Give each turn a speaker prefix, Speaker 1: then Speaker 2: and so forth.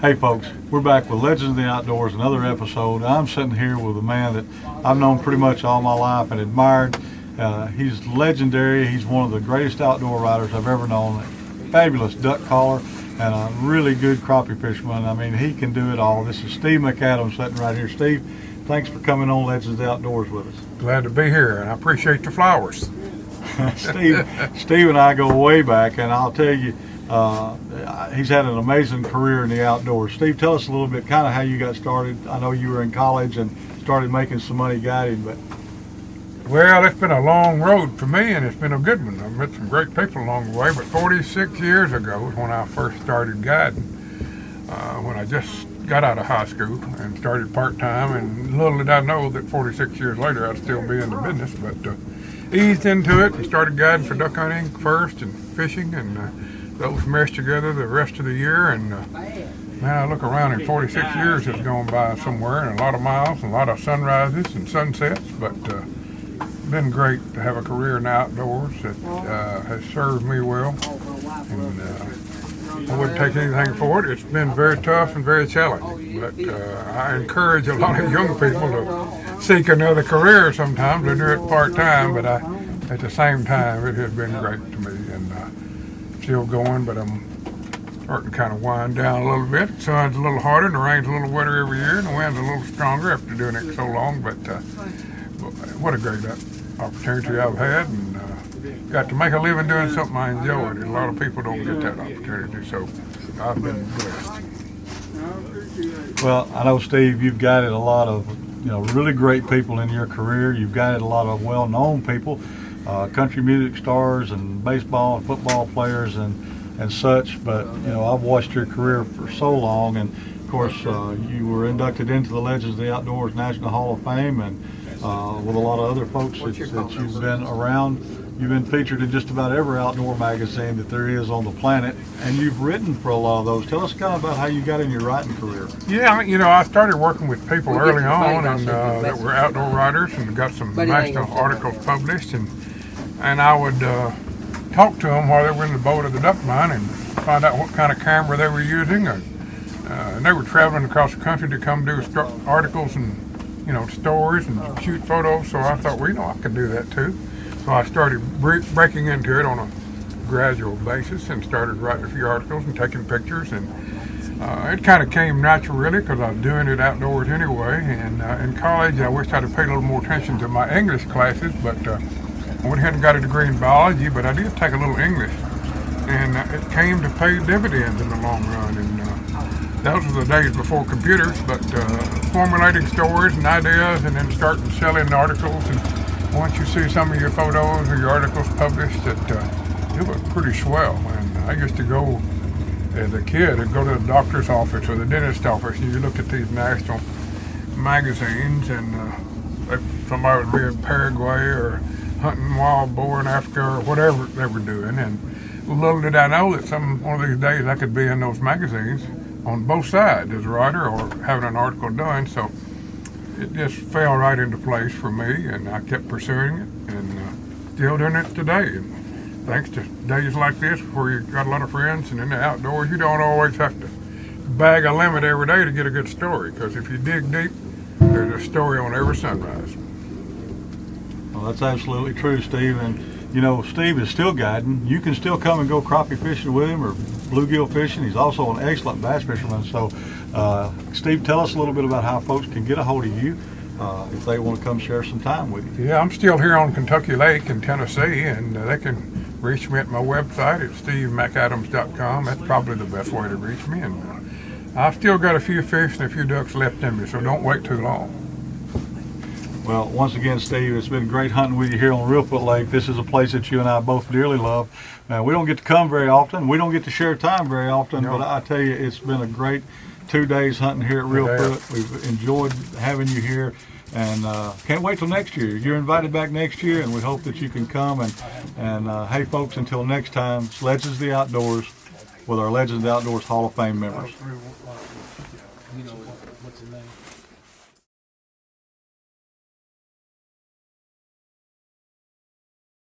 Speaker 1: Hey folks, we're back with Legends of the Outdoors, another episode. I'm sitting here with a man that I've known pretty much all my life and admired. He's legendary. He's one of the greatest outdoor riders I've ever known. Fabulous duck caller and a really good crappie fisherman. I mean, he can do it all. This is Steve McCadams sitting right here. Steve, thanks for coming on Legends of the Outdoors with us.
Speaker 2: Glad to be here, and I appreciate the flowers.
Speaker 1: Steve and I go way back, and I'll tell you, he's had an amazing career in the outdoors. Steve, tell us a little bit kind of how you got started. I know you were in college and started making some money guiding, but...
Speaker 2: Well, it's been a long road for me, and it's been a good one. I've met some great people along the way, but 46 years ago is when I first started guiding, when I just got out of high school and started part-time, and little did I know that 46 years later I'd still be in the business, but eased into it and started guiding for duck hunting first and fishing, and those meshed together the rest of the year. And man, I look around and 46 years has gone by somewhere, and a lot of miles and a lot of sunrises and sunsets, but been great to have a career in the outdoors that has served me well, and I wouldn't take anything for it. It's been very tough and very challenging, but I encourage a lot of young people to seek another career sometimes. They do it part-time, but at the same time, it has been great to me, and still going, but I'm starting to kind of wind down a little bit. The sun's a little harder, and the rain's a little wetter every year, and the wind's a little stronger after doing it so long, but what a great opportunity I've had, and got to make a living doing something I enjoyed, and a lot of people don't get that opportunity, so I've been blessed.
Speaker 1: Well, I know, Steve, you've guided a lot of really great people in your career. You've guided a lot of well-known people, country music stars and baseball and football players and such, but I've watched your career for so long, and of course you were inducted into the Legends of the Outdoors National Hall of Fame, and with a lot of other folks that you've been around. You've been featured in just about every outdoor magazine that there is on the planet, and you've written for a lot of those. Tell us kind of about how you got in your writing career.
Speaker 2: Yeah, I started working with people early on, and that were outdoor writers, and got some national articles published, and I would talk to them while they were in the boat at the duck mine and find out what kind of camera they were using. And they were traveling across the country to come do articles and stories and shoot photos, so I thought, well, I could do that too. So I started breaking into it on a gradual basis and started writing a few articles and taking pictures, and it kind of came natural really because I was doing it outdoors anyway. And in college I wished I'd have paid a little more attention to my English classes, but I went ahead and got a degree in biology, but I did take a little English, and it came to pay dividends in the long run. And those were the days before computers, but formulating stories and ideas and then starting selling articles. And once you see some of your photos or your articles published, it was pretty swell. And I used to go, as a kid, I'd go to the doctor's office or the dentist's office, and you look at these national magazines, and somebody would be in Paraguay or hunting wild boar in Africa or whatever they were doing. And little did I know that one of these days I could be in those magazines on both sides, as a writer or having an article done. So it just fell right into place for me, and I kept pursuing it, and still doing it today. And thanks to days like this where you got a lot of friends and in the outdoors, you don't always have to bag a limit every day to get a good story, because if you dig deep, there's a story on every sunrise.
Speaker 1: Well, that's absolutely true, Steve. And Steve is still guiding. You can still come and go crappie fishing with him or bluegill fishing. He's also an excellent bass fisherman. So, Steve, tell us a little bit about how folks can get a hold of you if they want to come share some time with you.
Speaker 2: Yeah, I'm still here on Kentucky Lake in Tennessee, and they can reach me at my website at stevemcadams.com. That's probably the best way to reach me. And I've still got a few fish and a few ducks left in me, so don't wait too long.
Speaker 1: Well, once again, Steve, it's been great hunting with you here on Reelfoot Lake. This is a place that you and I both dearly love. We don't get to come very often. We don't get to share time very often, but I tell you, it's been a great 2 days hunting here at Reelfoot. We've enjoyed having you here, and can't wait till next year. You're invited back next year, and we hope that you can come. And hey, folks, until next time, it's Legends of the Outdoors with our Legends of the Outdoors Hall of Fame members.
Speaker 3: What's his name?